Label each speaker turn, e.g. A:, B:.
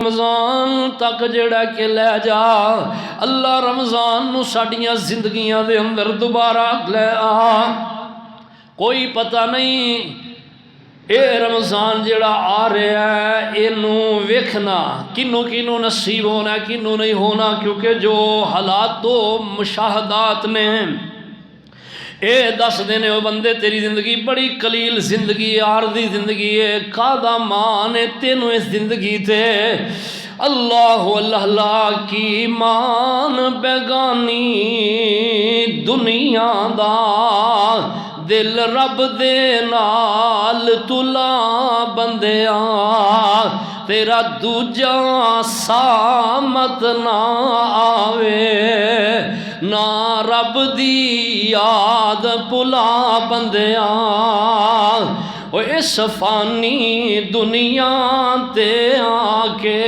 A: रमज़ान तक जेड़ा के लै जा अल्लाह रमज़ान नू साडियां जिंदगियां दे अंदर दोबारा लै आ। कोई पता नहीं ये रमज़ान जेड़ा आ रहा है इनू वेखना किनू किनू नसीब होना किनू नहीं होना, क्योंकि जो हालात तो मुशाहदात ने ये दस दिन वो बंदे तेरी जिंदगी बड़ी कलील जिंदगी आरदी जिंदगी है, कादा मान है तेनू इस जिंदगी ते अल्लाह अल्लाह की मान बेगानी दुनिया दा दिल रब दे नाल तुला बंदिया तेरा दूजा सामत ना आवे ना रब दी याद भुला बंदिया। इस फानी दुनिया ते आके